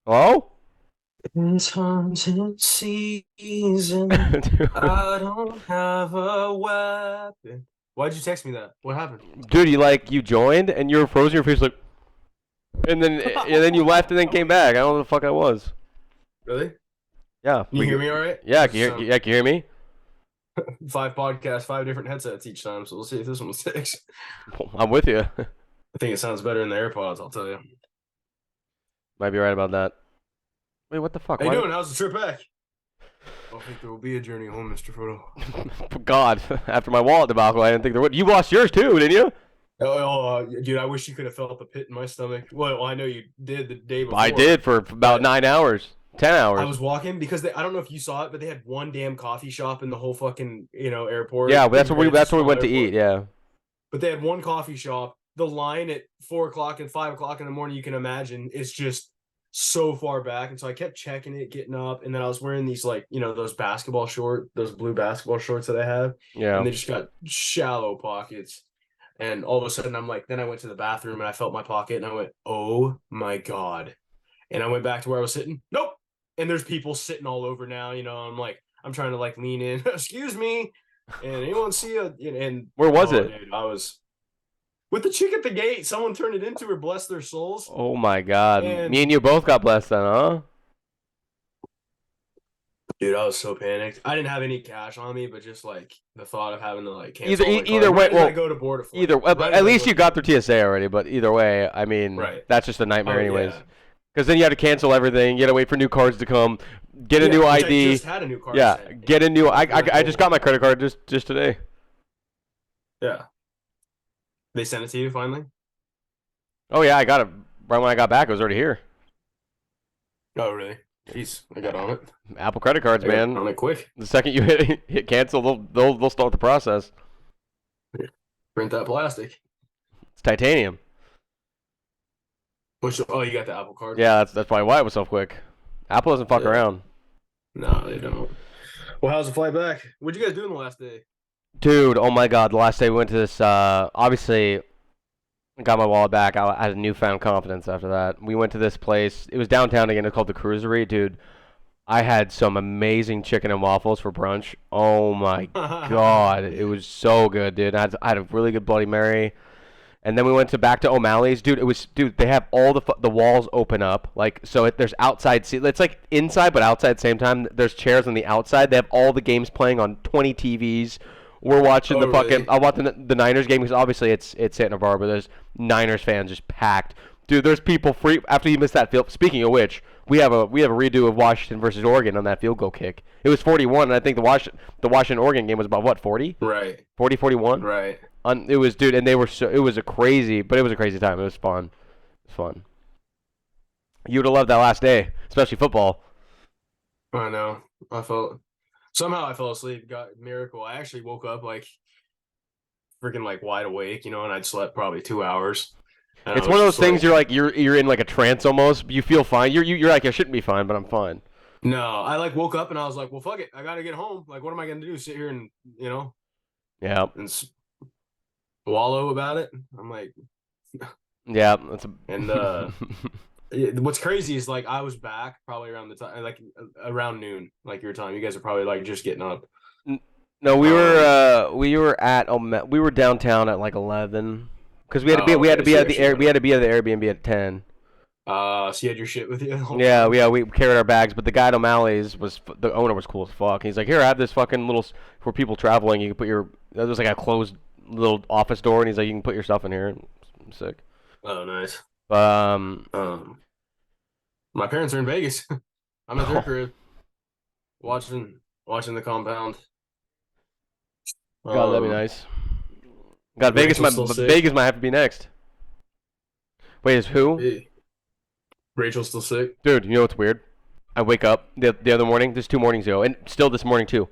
Hello? It's haunted season. I don't have a weapon. Why'd you text me that? What happened? Dude, you joined and you were frozen your face like, and then you left and then came back. I don't know what the fuck I was. Really? Yeah, Can you hear me all right? yeah, This is can you hear me? five podcasts, five different headsets each time, so we'll see if this one sticks. I'm with you. I think it sounds better in the AirPods, I'll tell you. Might be right about that. Wait, what the fuck? How you Why? doing? How's the trip back? I don't think there will be a journey home, Mr. Frodo. God, after my wallet debacle, I didn't think there would. You lost yours too, didn't you? Dude, I wish you could have felt the pit in my stomach. Well, I know you did the day I before, did for about but 9 hours, 10 hours. I was walking because I don't know if you saw it, but they had one damn coffee shop in the whole fucking, Yeah, airport. but that's where we Granted, it's a that's where we small went to airport. eat. Yeah. But they had one coffee shop. The line at 4 o'clock and 5 o'clock in the morning, you can imagine, is just so far back. And so I kept checking it, getting up, and then I was wearing these those blue basketball shorts that I have, and Yeah. they just got shallow pockets. And all of a sudden, then I went to the bathroom and I felt my pocket, and I went, "Oh my god!" And I went back to where I was sitting. Nope. And there's people sitting all over now. I'm trying to like lean in. Excuse me. And anyone see a and Where was oh it? dude, I was with the chick at the gate. Someone turned it into her, bless their souls. Oh my God. Me And and you both got blessed then, huh? dude, I was so panicked. I didn't have any cash on me, but just like the thought of having to like Either cancel all my either card way, right as I well, go to board a flight. either Right at as I least go you to got board a through flight. TSA already. But either way, I mean, Right. that's just a nightmare Oh anyways. yeah. Because then you had to cancel everything. You had to wait for new cards to come, get a Yeah. new Which I ID. just had a new card Yeah, sent. get a new. Like I just got my credit card just today. yeah. They sent it to you finally? Oh yeah, I got it right when I got back. It was already here. Oh really? Jeez, I got on it. Apple credit cards, I got man. on it quick. The second you hit cancel, they'll start the process. Print that plastic. It's titanium. You got the Apple card? Yeah, that's probably why it was so quick. Apple doesn't fuck Yeah. around. No, they don't. Well, how's the flight back? What'd you guys do in the last day? Dude, oh my God! The last day we went to this. Obviously, got my wallet back. I had a newfound confidence after that. We went to this place. It was downtown again. It's called the Cruisery, dude. I had some amazing chicken and waffles for brunch. Oh my God, it was so good, dude. I had a really good Bloody Mary. And then we went to back to O'Malley's, dude. Dude. They have all the walls open up, like so. There's outside seat. It's like inside but outside at the same time. There's chairs on the outside. They have all the games playing on 20 TVs. We're watching Oh, the fucking. really? I watch the Niners game because obviously it's Santa Barbara. There's Niners fans just packed. Dude, there's people free after you missed that field. Speaking of which, we have a redo of Washington versus Oregon on that field goal kick. It was 41, and I think the Washington Oregon game was about what 40, Right, 40, 41. right. It was, dude, and they were so. It was a crazy, but it was a crazy time. It was fun. It was fun. You would have loved that last day, especially football. I know. Somehow I fell asleep. Got miracle. I actually woke up like freaking like wide awake, and I'd slept probably 2 hours. And I It's one was of those just things like, you're in like a trance almost. You feel fine. You're like I shouldn't be fine, but I'm fine. no. I like woke up and I was like, well, fuck it. I gotta get home. Like, what am I gonna do? Sit here and Yeah, and wallow about it? I'm like, yeah. That's a. and what's crazy is like I was back probably around the time, like around noon, like your time. You guys are probably like just getting up. No, Um. we were downtown at like 11 because we had to Okay. be So you at the actually air went we had up. to be at the Airbnb at 10. So you had your shit with you the whole Yeah, time. we carried our bags, but the guy at O'Malley's the owner was cool as fuck. He's like, here, I have this fucking little for people traveling. You can put your there was like a closed little office door, and he's like, you can put your stuff in here. I'm sick. Oh, nice. Um, Um, my parents are in Vegas. I'm at their crib watching the compound. God, that'd be Um, nice. God, Rachel's still sick. Vegas might have to be next. Wait, is who? Hey, Rachel's still sick. Dude, you know what's weird? I wake up the other morning. There's 2 mornings ago, and still this morning too.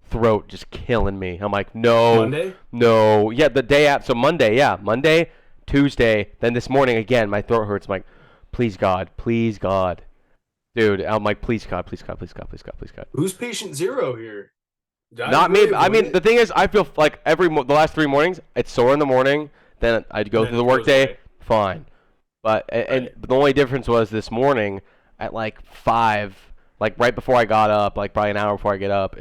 Throat just killing me. I'm like, no, Monday. no. Yeah, the day after. So Monday, yeah, Monday, Tuesday, then this morning again. My throat hurts. I'm like, please God, dude. I'm like, please God, please God, please God, please God, please God. Who's patient zero here? I Not me. really I avoid mean, the it, thing is, I feel like the last 3 mornings, it's sore in the morning. Then I'd go and then through the it goes workday, away. fine. But Right. the only difference was this morning. at like 5, like right before I got up, like probably an hour before I get up,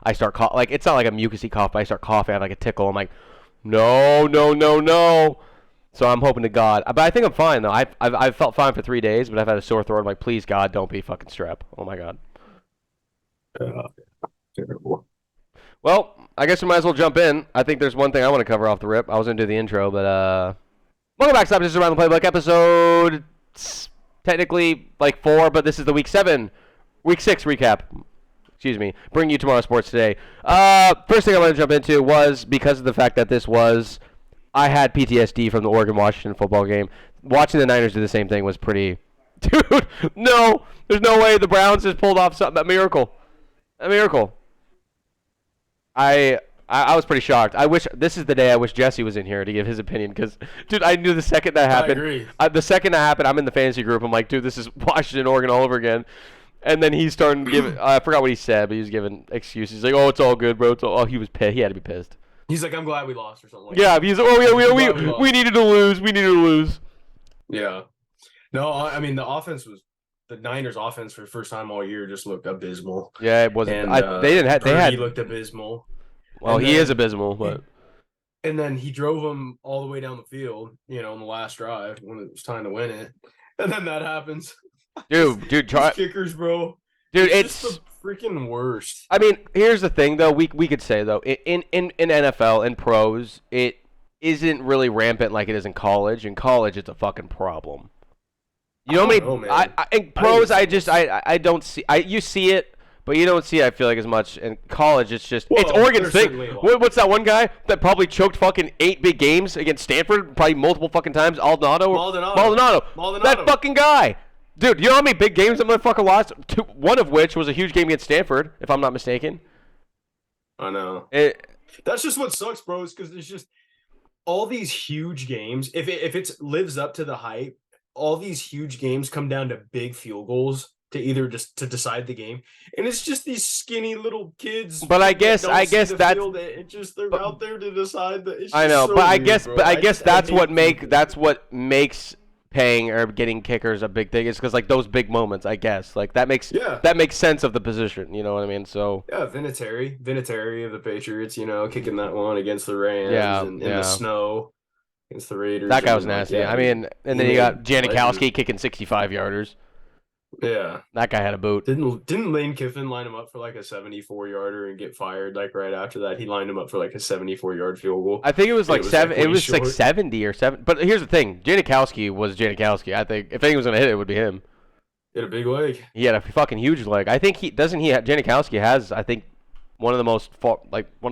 I start like it's not like a mucusy cough, but I start coughing, I have like a tickle. I'm like, no, no, no, no. So I'm hoping to God, but I think I'm fine though. I've felt fine for 3 days, but I've had a sore throat. I'm like, please God, don't be fucking strep. Oh my God. Uh, Terrible. Well, I guess we might as well jump in. I think there's one thing I want to cover off the rip. I was gonna do the intro, but welcome back to Around the Playbook episode. Technically like 4, but this is the week 6 recap. Excuse me. Bring you tomorrow sports today. First thing I want to jump into was because of the fact that I had PTSD from the Oregon-Washington football game. Watching the Niners do the same thing was pretty. Dude, no, there's no way the Browns just pulled off something. A miracle. I was pretty shocked. I wish this is the day I wish Jesse was in here to give his opinion because, dude, I knew the second that happened. I agree. The second that happened, I'm in the fantasy group. I'm like, dude, this is Washington, Oregon all over again. And then he's starting to give. I forgot what he said, but he was giving excuses. He's like, oh, it's all good, bro. Oh, he was pissed. He had to be pissed. He's like, I'm glad we lost or something like Yeah, that. he's like, oh yeah, we needed to lose. We needed to lose. Yeah. No, I mean the Niners offense for the first time all year just looked abysmal. Yeah, it wasn't. And they didn't have. They had. He looked abysmal. Well, he is abysmal, but. And then he drove them all the way down the field, in the last drive when it was time to win it. And then that happens. Dude, try kickers, bro. Dude, it's just the freaking worst. I mean, here's the thing, though. We could say though, in NFL and pros, it isn't really rampant like it is in college. In college, it's a fucking problem. You know what I mean? In pros, I don't see. You see it. But you don't see it, I feel like, as much in college. It's just it's Oregon's thing. What's that one guy that probably choked fucking 8 big games against Stanford, probably multiple fucking times? Maldonado. That fucking guy. Dude, you know how many big games that motherfucker lost? One of which was a huge game against Stanford, if I'm not mistaken. I know. That's just what sucks, bro, is because there's just all these huge games. If it lives up to the hype, all these huge games come down to big field goals to either just to decide the game, and it's just these skinny little kids. But I guess that's they're out there to decide that. I know, so but weird, I guess that's what makes paying or getting kickers a big thing. Is because like those big moments. I guess like that makes sense of the position. You know what I mean? So yeah, Vinatieri of the Patriots. Kicking that one against the Rams in the snow against the Raiders. That guy was nasty. I mean, and then you got Janikowski kicking 65-yarders. Yeah, that guy had a boot. Didn't Lane Kiffin line him up for like a 74-yarder and get fired like right after that? He lined him up for like a 74-yard field goal. I think it was like 7. It was like 70 or 7. But here's the thing: Janikowski was Janikowski. I think if anyone was gonna hit it, it would be him. He had a big leg. He had a fucking huge leg. I think Janikowski has one of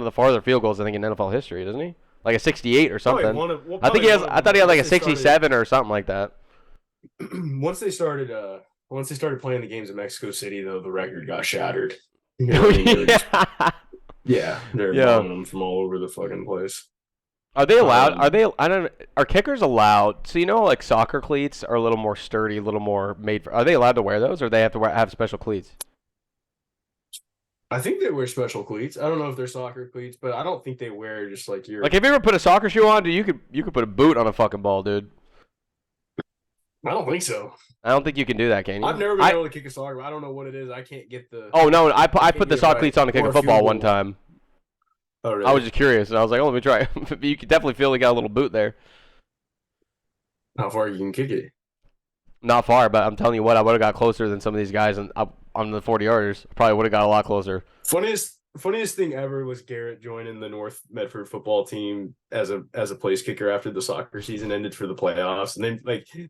the farther field goals I think in NFL history, doesn't he? Like a 68 or something. I think he has. I thought he had like a 67 or something like that. Once they started playing the games in Mexico City, though, the record got shattered. They're bombing them from all over the fucking place. Are they allowed? Are kickers allowed? So like soccer cleats are a little more sturdy, a little more made for. Are they allowed to wear those, or they have to have special cleats? I think they wear special cleats. I don't know if they're soccer cleats, but I don't think they wear just like your. Like, have you ever put a soccer shoe on? Dude, you could put a boot on a fucking ball, dude. I don't think so. I don't think you can do that, can you? I've never been able to kick a soccer. I don't know what it is. I can't get the. Oh no! I put the soccer cleats on to kick a football one time. Oh really? I was just curious, and I was like, "Oh, let me try." You could definitely feel you got a little boot there. How far you can kick it? Not far, but I'm telling you what, I would have got closer than some of these guys on the 40-yarders. Probably would have got a lot closer. Funniest thing ever was Garrett joining the North Medford football team as a place kicker after the soccer season ended for the playoffs, and then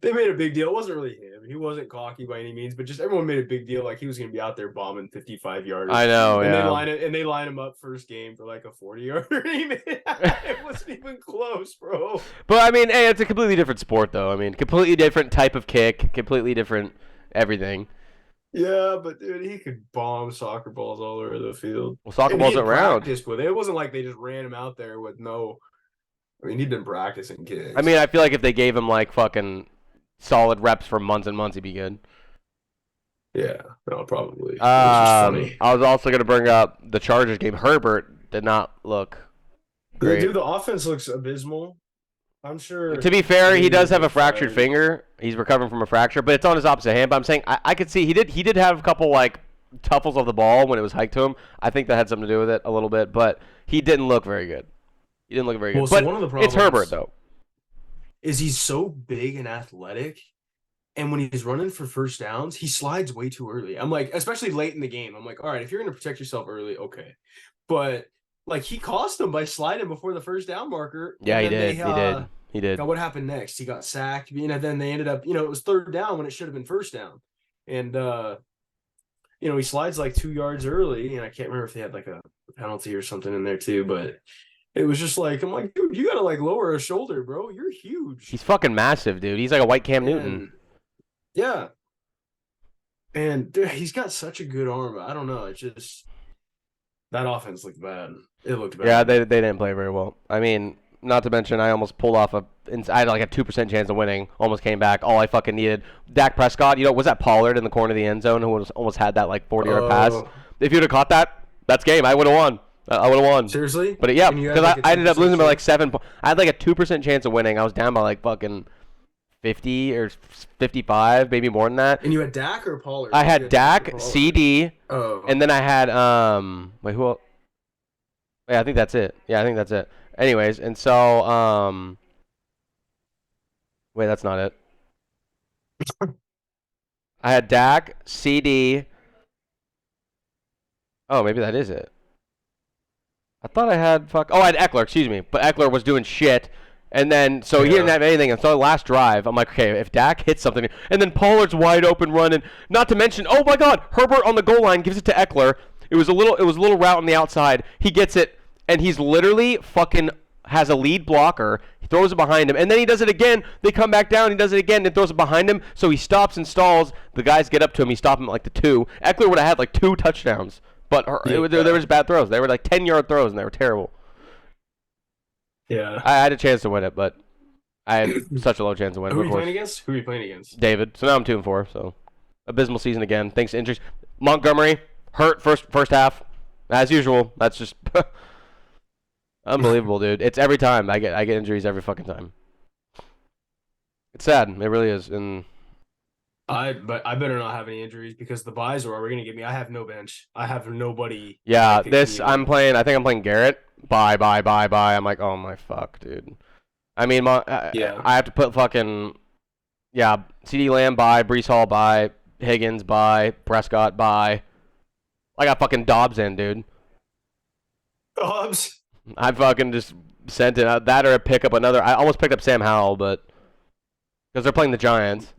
they made a big deal. It wasn't really him; he wasn't cocky by any means, but just everyone made a big deal like he was going to be out there bombing 55-yarders. I know, and they line him up first game for like a 40-yarder. It wasn't even close, bro. But I mean, hey, it's a completely different sport, though. I mean, completely different type of kick, completely different everything. Yeah, but dude, he could bomb soccer balls all over the field. Well, soccer balls around. It wasn't like they just ran him out there with no. I mean, he'd been practicing kicks. I mean, I feel like if they gave him like fucking solid reps for months and months, he'd be good. Yeah, no, probably. I was also gonna bring up the Chargers game. Herbert did not look great. Dude, the offense looks abysmal. I'm sure. To be fair, he does have a get fractured fired. finger. He's recovering from a fracture, but it's on his opposite hand. But I'm saying I could see he did have a couple like tuffles of the ball when it was hiked to him. I think that had something to do with it a little bit, but he didn't look very good. He didn't look very Well, good. so But one of the it's Herbert problems though. is he's so big and athletic, and when he's running for first downs, he slides way too early. I'm like, especially late in the game. I'm like, all right, if you're going to protect yourself early, okay, but like he cost him by sliding before the first down marker. Yeah, And he then did. He did. He did. Now, what happened next? He got sacked, and then they ended up, it was third down when it should have been first down. And, he slides like 2 yards early, and I can't remember if they had like a penalty or something in there too, but it was just like, I'm like, dude, you got to like lower a shoulder, bro. You're huge. He's fucking massive, dude. He's like a white Cam Newton. And, yeah. And dude, he's got such a good arm. I don't know. It's just that offense looked bad. It looked bad. Yeah, they didn't play very well. I mean, not to mention, I almost pulled off I had like a 2% chance of winning. Almost came back. All I fucking needed. Dak Prescott, was that Pollard in the corner of the end zone who almost had that like 40-yard pass? If you'd have caught that, that's game. I would have won. I would have won. Seriously? But yeah, And you had, because like, I ended up losing by like chance? 7 points. I had like a 2% chance of winning. I was down by like fucking 50 or 55, maybe more than that. And you had Dak or Pollard? I You had Dak, Pollard? CD, Oh. and then I had wait, who else? Yeah, I think that's it. Yeah, I think that's it. Anyways, and so wait, that's not it. I had Dak, CD. Oh, maybe that is it. I thought I had I had Eckler, excuse me. But Eckler was doing shit. And then, so he didn't have anything. And so the last drive, I'm like, okay, if Dak hits something. And then Pollard's wide open running. Not to mention, oh my God, Herbert on the goal line gives it to Eckler. It was a little route on the outside. He gets it, and he's literally fucking has a lead blocker. He throws it behind him, and then he does it again. They come back down. He does it again and throws it behind him. So he stops and stalls. The guys get up to him. He stopped him at like the 2. Eckler would have had like 2 touchdowns. But there were just bad throws. They were like 10-yard throws, and they were terrible. Yeah. I had a chance to win it, but I had such a low chance to win it. Who are you playing against? Who are you playing against? David. So now I'm 2-4. So abysmal season again. Thanks to injuries. Montgomery hurt first half, as usual. That's just unbelievable, dude. It's every time I get injuries every fucking time. It's sad. It really is. And But I better not have any injuries because the buys are already gonna get me. I have no bench. I have nobody. yeah, that this can- I'm playing. I think I'm playing Garrett. Bye. I'm like, oh my fuck, dude. I mean, Yeah. I have to put fucking CD Lamb bye, Brees Hall bye, Higgins bye, Prescott bye. I got fucking Dobbs in, dude. Dobbs. I fucking just sent it out that or pick up another. I almost picked up Sam Howell, but because they're playing the Giants.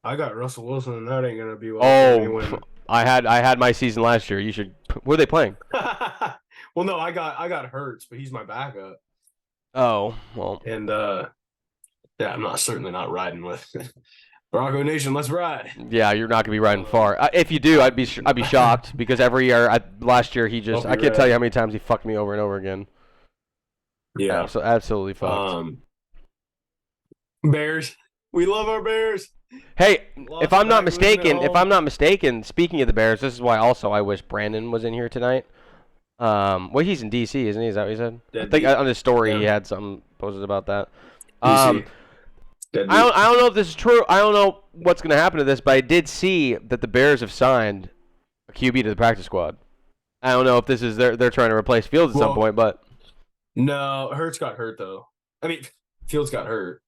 I got Russell Wilson, and that ain't gonna be well. Oh, I had my season last year. You should. Who are they playing? Well, no, I got Hurts, but he's my backup, Oh, well. and I'm certainly not riding with Bronco Nation. Let's ride. Yeah, you're not gonna be riding far. If you do, I'd be shocked because every year, last year he just I can't tell you how many times he fucked me over and over again. Yeah, So absolutely fucked. Bears. We love our Bears. Hey, Lost if I'm not back, losing at mistaken, speaking of the Bears, this is why also I wish Brandon was in here tonight. Well, he's in DC, isn't he? Is that what he said? I think on his story he had something posted about that. DC. I don't know if this is true. I don't know what's going to happen to this, but I did see that the Bears have signed a QB to the practice squad. I don't know if this is they're trying to replace Fields at some point, but no, Hurts got hurt though. I mean, Fields got hurt.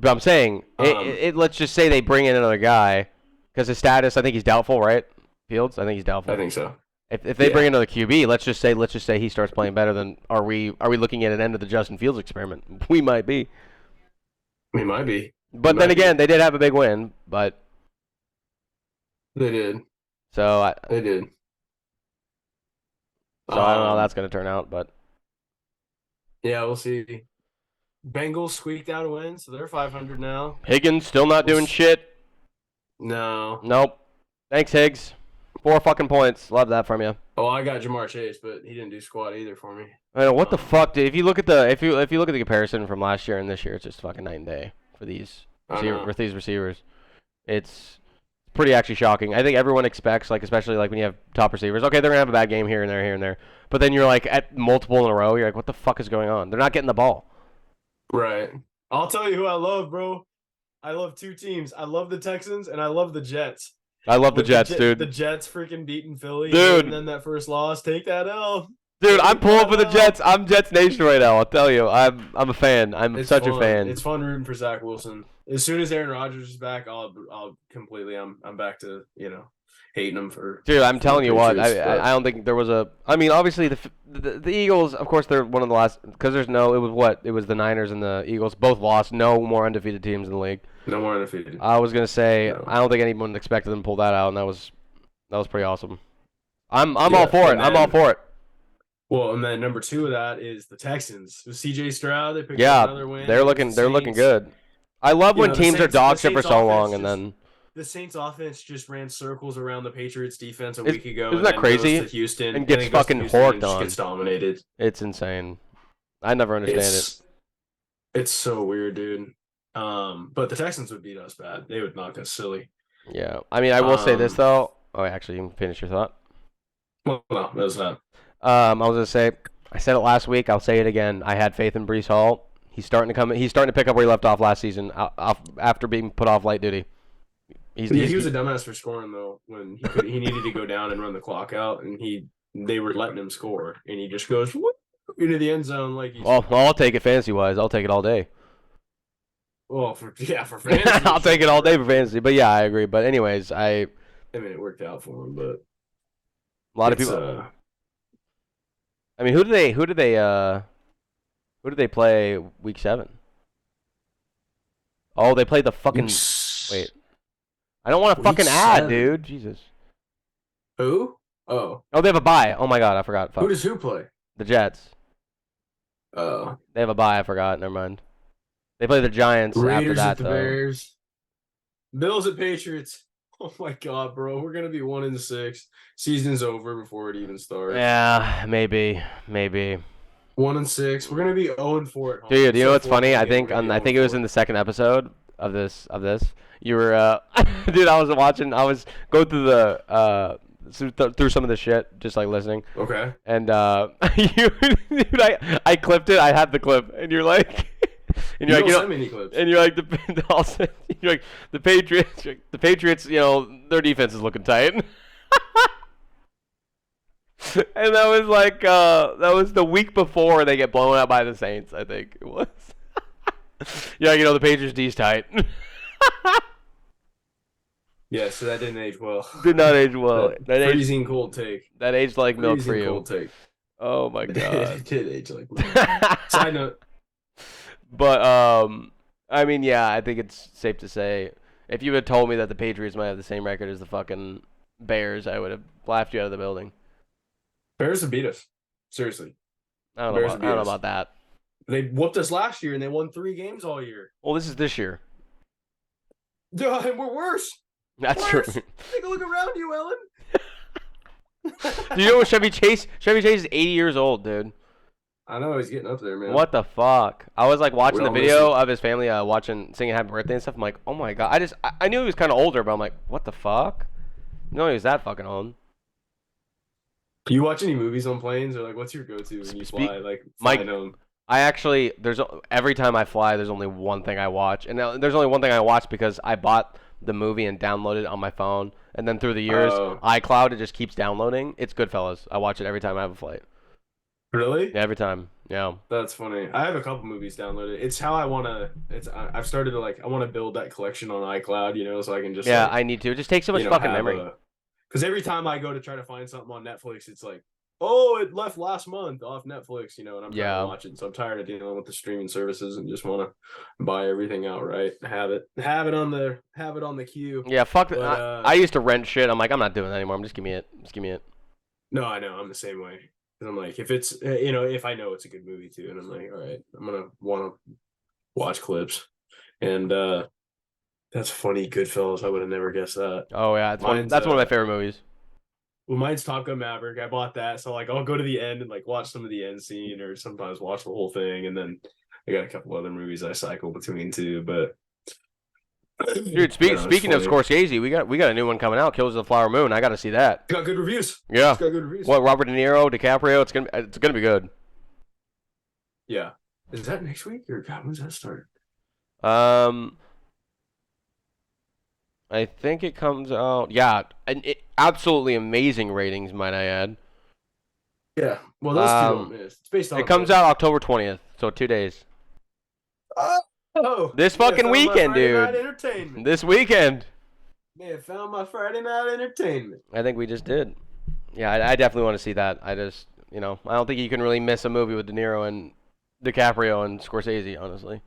But I'm saying, let's just say they bring in another guy because his status, I think he's doubtful, right? Fields, I think he's doubtful. I think so. If they bring another QB, let's just say he starts playing better. Then are we looking at an end of the Justin Fields experiment? We might be. We might be. But then again, they did have a big win. But They did. so They did. I don't know how that's gonna turn out. But yeah, we'll see. Bengals squeaked out a win, so they're 500 now. Higgins still not doing shit. No. Nope. Thanks, Higgs. 4 fucking points. Love that from you. Oh, I got Jamar Chase, but he didn't do squat either for me. I know, what the fuck, dude? If you look at the comparison from last year and this year, it's just fucking night and day for these receivers. It's pretty actually shocking. I think everyone expects, like, especially like when you have top receivers, okay, they're gonna have a bad game here and there. But then you're like at multiple in a row, you're like, what the fuck is going on? They're not getting the ball. Right. I'll tell you who I love, bro. I love two teams. I love the Texans and I love the Jets. I love the With Jets, the dude. Jets freaking beating Philly and giving Dude, them that first loss. Take that L. dude, I'm Take pulling that for the L. Jets. I'm Jets Nation right now. I'll tell you, I'm a fan. I'm It's such a fun. fan. It's fun rooting for Zach Wilson. As soon as Aaron Rodgers is back, I'm back to hating him Dude, I'm for the telling you what, Patriots. I But don't think there was a. I mean, obviously the Eagles, of course, they're one of the last because there's no. It was the Niners and the Eagles both lost. No more undefeated teams in the league. no more undefeated. I was gonna say No. I don't think anyone expected them to pull that out, and that was pretty awesome. I'm all Yeah, for it. and I'm all then for it. well, and then number two of that is the Texans with C.J. Stroud. They picked up Yeah, another win. they're against they're the looking Saints. good. I love when The teams are Saints, dog shit for so long, and then the Saints offense just ran circles around the Patriots defense a It's- week ago. isn't and that then crazy? Goes to Houston And gets then goes to fucking Houston and horked just on. Gets dominated. it's insane. I never understand it. It's so weird, dude. But the Texans would beat us bad. They would knock us silly. Yeah, I mean, I will say this Um, though. Oh, actually, you can finish your thought. Well, no, that's not. I was gonna say, I said it last week. I'll say it again. I had faith in Brees Hall. He's starting to come. He's starting to pick up where he left off last season, after being put off light duty. He was a dumbass for scoring though. When he needed to go down and run the clock out, and they were letting him score, and he just goes whoop, into the end zone like he's. Well, I'll take it fantasy wise. I'll take it all day. Well, for fantasy, I'll take it all day for fantasy. But yeah, I agree. But anyways, I mean, it worked out for him, but a lot of people. I mean, who do they play week 7? Oh, they play the fucking. Wait, I don't want to Week fucking add, 7. dude. Jesus. Who? Oh, Oh, they have a bye. Oh my god, I forgot. Fuck. who does who play? The Jets. Oh, They have a bye. I forgot. Never mind. They play the Giants Raiders after at that, the though. Bears, Bills at Patriots. Oh my god, bro, we're gonna be 1-6. Season's over before it even starts. Yeah, maybe. 1-6. We're gonna be 0-4 at home. Dude, you know what's So 4 funny? I again, think we're gonna be I think it was 0-4. in the second episode of this. You were dude, I was watching. I was going through through some of the shit, just like listening. Okay. And dude, I clipped it. I had the clip, and you're like, and you're like, send me any clips. and you're like you're like the Patriots, their defense is looking tight. And that was like that was the week before they get blown out by the Saints, I think it was. Yeah, the Patriots D's tight. Yeah, so that didn't age well. Did not age well. That aged, Freezing cold take. that aged like milk for Freezing you. cold take. Oh my It god. did age like milk. Side note. But I mean, yeah, I think it's safe to say if you had told me that the Patriots might have the same record as the fucking Bears, I would have laughed you out of the building. Bears have beat us. Seriously. I don't Bears know have beat us. about that. They whooped us last year and they won 3 games all year. Well, this is this year. Duh, and we're worse. That's Worse. true. Take a look around you, Ellen. Do you know what Chevy Chase? Chevy Chase is 80 years old, dude. I know he's getting up there, man. What the fuck? I was like watching We the all miss video him. of his family singing happy birthday and stuff. I'm like, oh my god. I knew he was kind of older, but I'm like, what the fuck? No, he was that fucking old. Do you watch any movies on planes, or like what's your go-to when you fly? Like Mike- flying home. I actually every time I fly, there's only one thing I watch, and now there's only one thing I watch because I bought the movie and downloaded it on my phone, and then through the years, Oh. iCloud it just keeps downloading. It's Goodfellas. I watch it every time I have a flight. Really? Yeah, every time. Yeah. That's funny. I have a couple movies downloaded. It's how I wanna. I've started to I want to build that collection on iCloud, so I can just Yeah, I need to. It just takes so much fucking memory. Because every time I go to try to find something on Netflix, it's like, oh, it left last month off Netflix, and I'm trying to watch it. So I'm tired of dealing with the streaming services and just want to buy everything outright. Have it on the queue. Yeah, fuck. But, I used to rent shit. I'm like, I'm not doing that anymore. Just give me it. Just give me it. No, I know. I'm the same way. Because I'm like, if it's, if I know it's a good movie too, and I'm like, all right, I'm going to want to watch clips. And that's funny. Goodfellas. I would have never guessed that. Oh yeah, that's one of my favorite movies. Well, mine's Top Gun Maverick. I bought that. So I'll go to the end and watch some of the end scene, or sometimes watch the whole thing. And then I got a couple other movies I cycle between too, but Dude, speaking of Scorsese, we got a new one coming out, Killers of the Flower Moon. I got to see that. It's got good reviews. Yeah. It's got good reviews. What, Robert De Niro, DiCaprio? It's gonna be good. Yeah. Is that next week or God? When's that start? Um, I think it comes out. Yeah, and absolutely amazing ratings, might I add. Yeah. Well, those two don't Um, miss. It's based on it a comes book. out October 20th, so 2 days. Oh, This may have fucking found my weekend, Friday night dude. entertainment. This weekend. May have found my Friday night entertainment. I think we just did. Yeah, I definitely want to see that. I just, I don't think you can really miss a movie with De Niro and DiCaprio and Scorsese, honestly.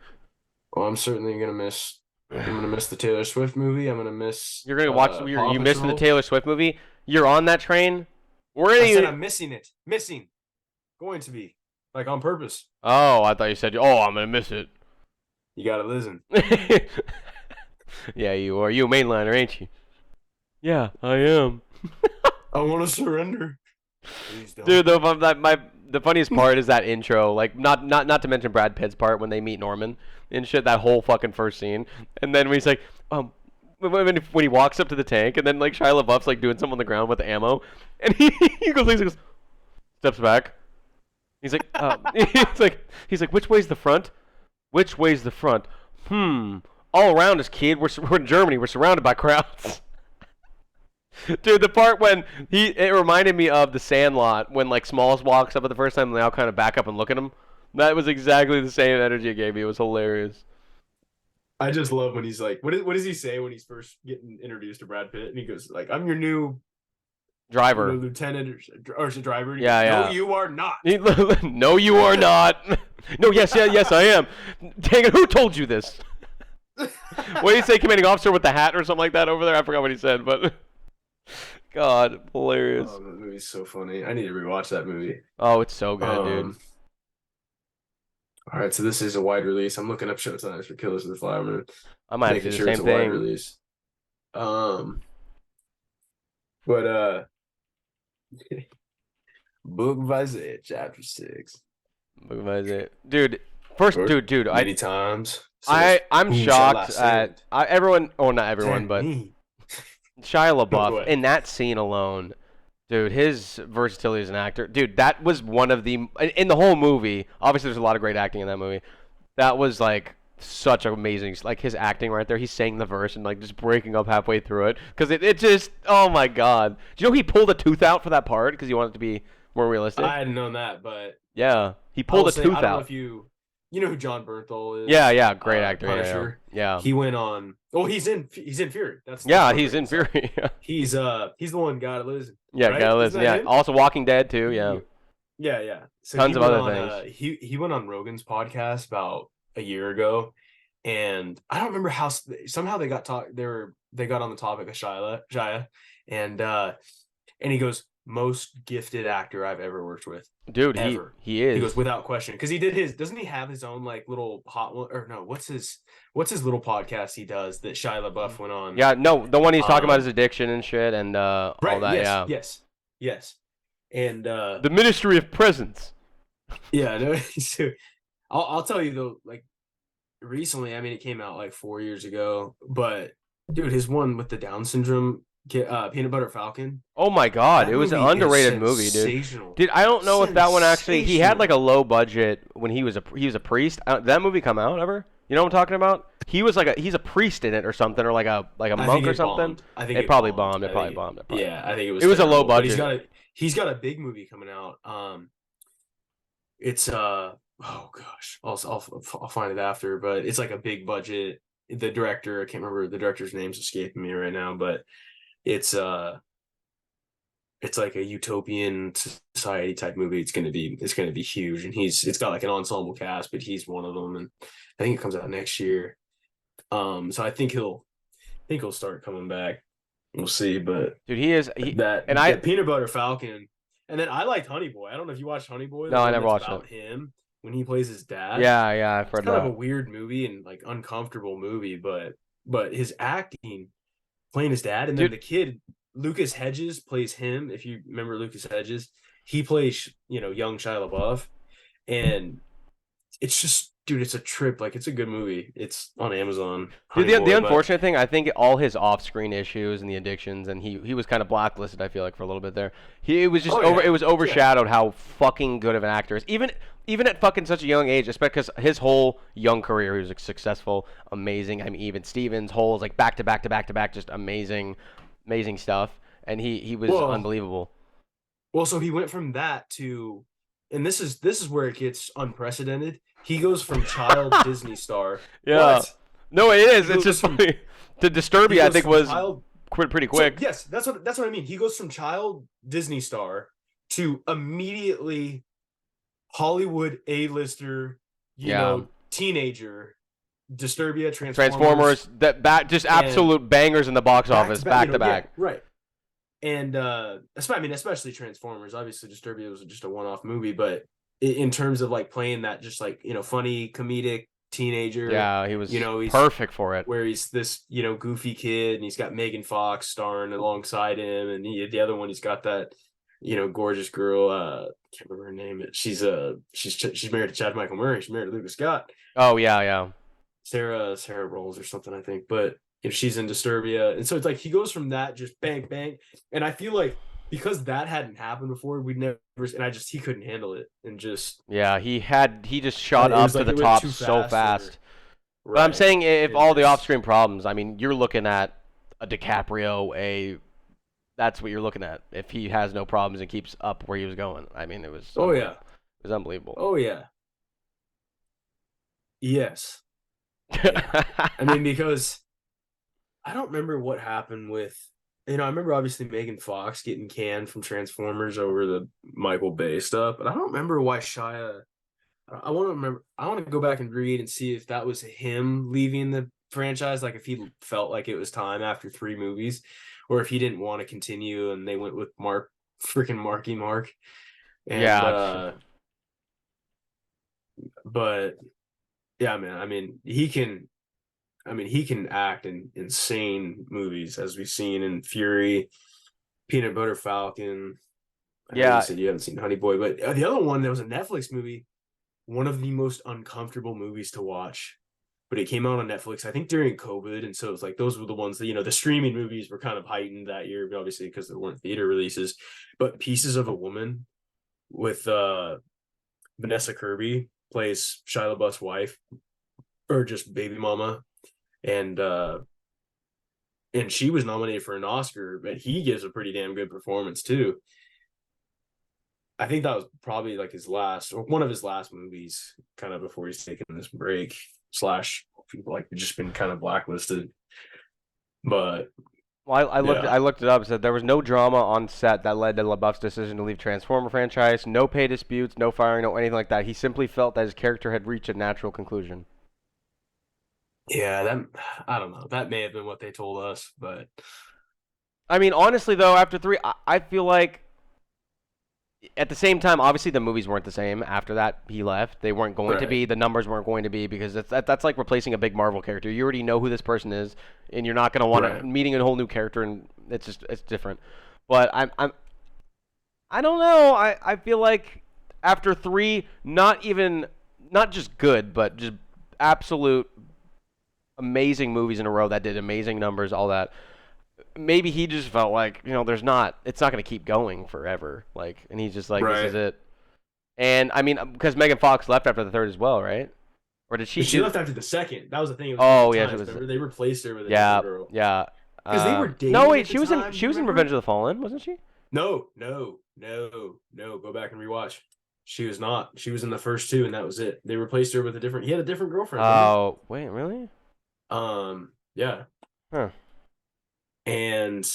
Well, I'm certainly gonna miss. I'm gonna miss the Taylor Swift movie. I'm gonna miss You're gonna watch. Paw You missing the Patrol. Taylor Swift movie? You're on that train. Where are I said you? I'm missing it. Missing. Going to be like on purpose. Oh, I thought you said. Oh, I'm gonna miss it. You gotta listen. Yeah, you are. You a mainliner, ain't you? Yeah, I am. I want to surrender. Please don't. Dude, the funniest part is that intro. Like, not to mention Brad Pitt's part when they meet Norman and shit. That whole fucking first scene, and then when he's like, when he walks up to the tank, and then like Shia LaBeouf's like doing something on the ground with ammo, and he goes, steps back. He's like, he's like, which way's the front? Which way's the front? All around us, kid. We're in Germany. We're surrounded by crowds. Dude, the part when it reminded me of The Sandlot when like Smalls walks up at the first time and they all kind of back up and look at him. That was exactly the same energy it gave me. It was hilarious. I just love when he's like, what does he say when he's first getting introduced to Brad Pitt? And he goes like, "I'm your new Driver. lieutenant or is it driver?" Yeah, goes, yeah. No, you are not. No, you are not. No, yes, I am. Dang it, who told you this? What did he say, commanding officer with the hat or something like that over there? I forgot what he said, but God, hilarious. Oh, that movie's so funny. I need to rewatch that movie. Oh, it's so good, dude. All right, so this is a wide release. I'm looking up showtimes for Killers of the Flower Moon. I might have to Making do sure the it's same a wide thing. release. But Book of Isaiah, chapter 6. Book of Isaiah. Dude, dude, Many times. I'm whom shall I shocked send? at everyone. Oh, not everyone, Send but me. Shia Go LaBeouf ahead. in that scene alone, dude, his versatility as an actor, dude, that was one of the in the whole movie. Obviously, there's a lot of great acting in that movie. That was like such amazing, like his acting right there. He's saying the verse and like just breaking up halfway through it because it just, oh my god. Do you know he pulled a tooth out for that part because he wanted it to be more realistic? I hadn't known that, but Yeah, he pulled a tooth I don't know out. if you know who John Bernthal is. Yeah, great actor. Punisher. Yeah. He went on. Oh, he's in Fury. That's He's in Fury. He's the one gotta listen. Yeah, right? gotta listen. Yeah, him? also Walking Dead too. Yeah, Yeah. So tons of other things. He went on Rogan's podcast about a year ago, and I don't remember how somehow they got they got on the topic of Shia, and he goes, most gifted actor I've ever worked with. Dude, ever. he is. He goes without question because he did doesn't he have his own like little hot one or no? What's his little podcast he does that Shia LaBeouf went on? Yeah, no, the one he's talking about is addiction and shit and right, all that. Yes, and the Ministry of Presence. Yeah, no. So I'll tell you though, like recently, I mean, it came out like 4 years ago, but dude, his one with the Down syndrome. Peanut Butter Falcon. Oh my god, That it was an movie underrated is movie, dude. sensational. Dude, I don't know if that one actually. He had Sensational. like a low budget when he was a priest. Did that movie come out ever? You know what I'm talking about? He was he's a priest in it or something, or like a monk or something. I think it probably bombed. It probably bombed. Yeah, I think it was. It was a low terrible, but budget. He's got a big movie coming out. It's oh gosh, I'll find it after, but it's like a big budget. The director, I can't remember the director's name's escaping me right now, but it's like a utopian society type movie. It's gonna be huge, and it's got like an ensemble cast, but he's one of them, and I think it comes out next year. So I think he'll start coming back. We'll see, but dude, he is that Peanut Butter Falcon, and then I liked Honey Boy. I don't know if you watched Honey Boy. No, I never watched it. Him when he plays his dad. Yeah, I've heard it's kind that. of a weird movie and like uncomfortable movie, but his acting playing his dad, and then the kid Lucas Hedges plays him. If you remember Lucas Hedges, he plays young Shia LaBeouf, and it's just dude, it's a trip. Like it's a good movie. It's on Amazon, Dude, Honey the Boy. But unfortunate thing, I think all his off-screen issues and the addictions, and he was kind of blacklisted. I feel like for a little bit there, he it was just oh over. It yeah, was yeah. overshadowed how fucking good of an actor is. Even at fucking such a young age, especially because his whole young career, he was like, successful, amazing. I mean, even Stevens, Holes, like back to back to back to back, just amazing stuff. And he was Well, unbelievable. so he went from that to, and this is where it gets unprecedented. He goes from child Disney star. Yeah. What? No, it is. He It's goes just from funny. To he Disturbia, I goes think from was child. quit pretty So quick. yes, that's what I mean. He goes from child Disney star to immediately Hollywood A-lister, Yeah. teenager, Disturbia, Transformers, Transformers, that just and absolute bangers in the box back office, to back. back to Yeah, back. right. And especially Transformers. Obviously, Disturbia was just a one-off movie, but in terms of like playing that, just like funny comedic teenager, Yeah, he was he's perfect for it. where he's this goofy kid, and he's got Megan Fox starring alongside him, and the other one he's got that gorgeous girl. Can't remember her name. She's married to Chad Michael Murray. She's married to Lucas Scott. Oh yeah, yeah. Sarah Rolls or something, I think. But if she's in Disturbia, and so it's like he goes from that just bang bang, and I feel like because that hadn't happened before, we'd never, and he couldn't handle it, and just Yeah, he just shot it up was to like the it went top too so fast. But I'm right. saying if It all the just off-screen problems, I mean, you're looking at a DiCaprio, that's what you're looking at. If he has no problems and keeps up where he was going, I mean, it was oh yeah, it was unbelievable. oh yeah, yes, yeah. I mean, because I don't remember what happened with. I remember obviously Megan Fox getting canned from Transformers over the Michael Bay stuff, but I don't remember why Shia. I want to remember. I want to go back and read and see if that was him leaving the franchise, like if he felt like it was time after 3 movies, or if he didn't want to continue and they went with freaking Marky Mark. And Yeah, but yeah, man. He can act in insane movies, as we've seen in Fury, Peanut Butter Falcon. I know you yeah, said you haven't seen Honey Boy, but the other one, there was a Netflix movie, one of the most uncomfortable movies to watch. But it came out on Netflix, I think, during COVID, and so it was like those were the ones that the streaming movies were kind of heightened that year, obviously because there weren't theater releases. But Pieces of a Woman with Vanessa Kirby plays Shia LaBeouf's wife, or just baby mama, and she was nominated for an Oscar, but he gives a pretty damn good performance too. I think that was probably like his last, or one of his last movies, kind of before he's taking this break. Slash, people like just been kind of blacklisted. But well, yeah, I looked it up. It said there was no drama on set that led to LaBeouf's decision to leave Transformer franchise. No pay disputes, no firing, no anything like that. He simply felt that his character had reached a natural conclusion. yeah, that I don't know. That may have been what they told us, but I mean, honestly though, after three, I feel like at the same time, obviously the movies weren't the same after that he left. They weren't going to right, be. The numbers weren't going to be because that's like replacing a big Marvel character. You already know who this person is, and you're not going to want to right. meeting a whole new character, and it's different. But I don't know. I feel like after three, not just good, but just absolute amazing movies in a row that did amazing numbers, all that. Maybe he just felt like it's not going to keep going forever. Like, and he's just like, this is Right. it. And I mean, because Megan Fox left after the third as well, right? Or did she? She left after the second. That was the thing. It was a couple Oh yeah, she times. was. Remember, they replaced her with a Yeah, different girl yeah. because they were No, dating wait, at the time. she You was in remember? Revenge of the Fallen, wasn't she? No, no, no, no. Go back and rewatch. She was not. She was in the first two, and that was it. They replaced her with a different. He had a different girlfriend. Remember? Oh, wait, really? Yeah. Huh. And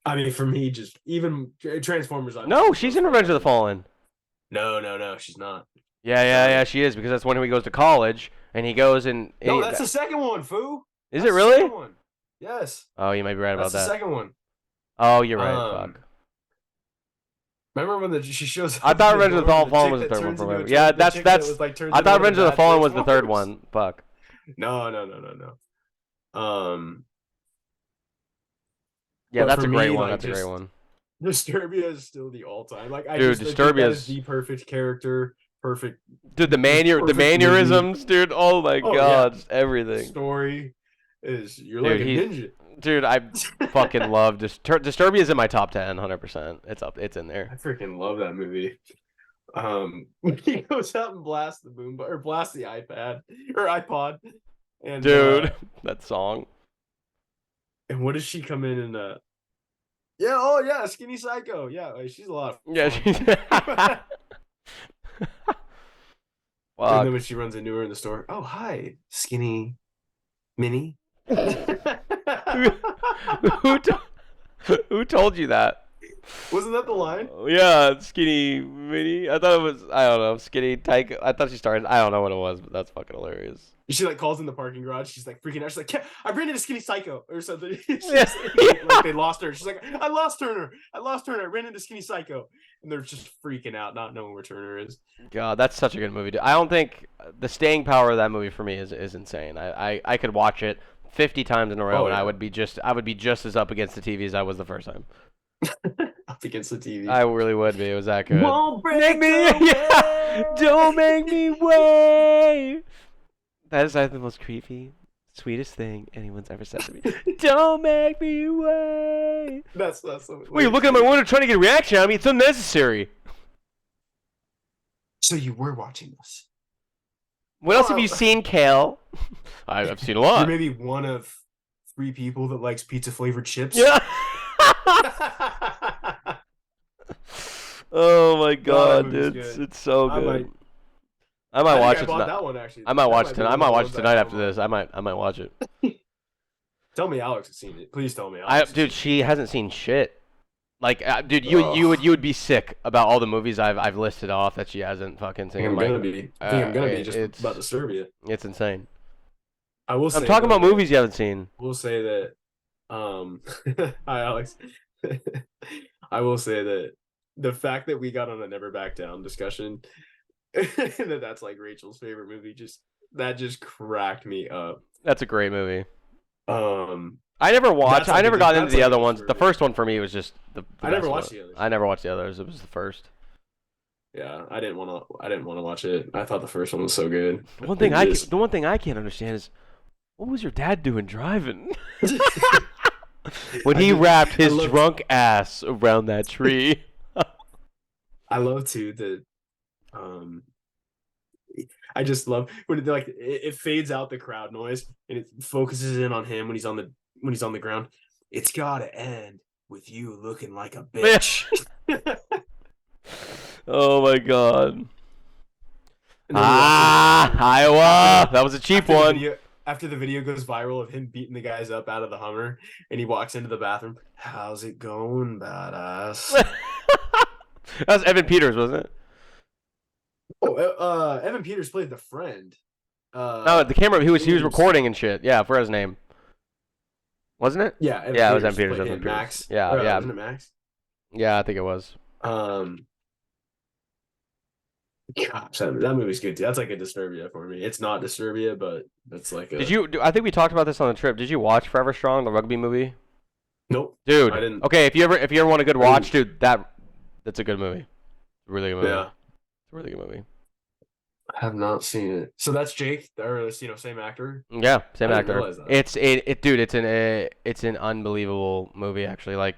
I mean, for me, just even Transformers. No, Obviously, she's in Revenge of the Fallen. No, no, no. She's not. Yeah, she is because that's when he goes to college and he goes and No, that's the second one, foo. is That's it the second really? one. Yes, Oh, you might be right that's about the that. second one. Oh, you're right. Um, Fuck. remember when she shows I up thought to the Revenge of the dorm, and the Fallen chick was the that third one turns for into a whatever. Yeah, the chick that was like turns I into thought one of Revenge of the bad Fallen was the third Transformers. one. Fuck. No, no, no, no, no. Yeah, But that's for a great me, one. like That's a great just one. Disturbia is still the all time. Like I Dude, just I think that is Disturbia's the perfect character, perfect. Dude, the Just the perfect movie. mannerisms, dude. Oh my Oh god, yeah, just everything. story is you're Dude, like a he's ninja. dude. I fucking love Disturbia is in my top 10, 100%. It's up. It's in there. I freaking love that movie. When he goes out and blasts the boom or blasts the iPad or iPod, Dude, that song. and what does she come in and yeah, oh yeah, Skinny Psycho. Yeah, like, she's a lot of Yeah, fun. And then fuck. when she runs into her in the store, oh hi, Skinny Minnie. who, who, to- who told you that? Wasn't that the line? Yeah, skinny mini. I thought it was. I don't know. Skinny tyke. I thought she started. I don't know what it was, but that's fucking hilarious. She like calls in the parking garage. She's like freaking out. She's like, I ran into Skinny Psycho or something. Yeah. Like they lost her. She's like, I lost Turner. I lost Turner. I ran into Skinny Psycho, and they're just freaking out, not knowing where Turner is. God, that's such a good movie. Dude. I don't think the staying power of that movie for me is insane. I could watch it 50 times in a row, Oh, and yeah. I would be just as up against the TV as I was the first time. Up against the TV. I really would be. It was that good. Won't break me, yeah. Don't make me wait. That is the most creepy, sweetest thing anyone's ever said to me. Don't make me wait. That's Wait, you're looking at my window trying to get a reaction out of me. It's unnecessary. So you were watching this. What else have you seen, Kale? I've seen a lot. You're maybe one of 3 people that likes pizza flavored chips. Yeah. Oh my god, dude, it's so good. I might watch it tonight. That one, actually. I might watch it tonight. I might watch it tonight after this. I might watch it. Tell me Alex has seen it. Please tell me. Dude, she hasn't seen shit. Like, dude, you would be sick about all the movies I've listed off that she hasn't fucking seen. I'm gonna be just about Disturbia. It's insane. I will. I'm talking about movies you haven't seen. We'll say that. Hi Alex. I will say that the fact that we got on a Never Back Down discussion, that's like Rachel's favorite movie, just cracked me up. That's a great movie. I never watched. I never got into the other ones. Disturbia. The first one for me was just the I never watched the others. I never watched the others. It was the first. Yeah, I didn't want to watch it. I thought the first one was so good. The one thing I can't understand is, what was your dad doing driving? When he wrapped his drunk ass around that tree. I love too that. I just love when it fades out the crowd noise and it focuses in on him when he's on the ground. It's gotta end with you looking like a bitch. Oh my god. Iowa. That was a cheap one. After the video goes viral of him beating the guys up out of the Hummer and he walks into the bathroom. How's it going, badass? That was Evan Peters, wasn't it? Oh, Evan Peters played the friend. No, the camera. He was recording and shit. Yeah, I forgot his name. Wasn't it? Yeah, it was Evan Peters. Evan Peters. Max. Yeah, yeah. Wasn't it Max? Yeah, I think it was. Gosh, that movie's good too. That's like a Disturbia for me. It's not Disturbia, but it's like a. I think we talked about this on the trip. Did you watch Forever Strong, the rugby movie? Nope, dude. I didn't. Okay, if you ever want a good watch, dude, that's a good movie. Really good movie. Yeah, it's a really good movie. I have not seen it. So that's Jake, or same actor. Yeah, same actor. Dude, it's an unbelievable movie. Actually, like,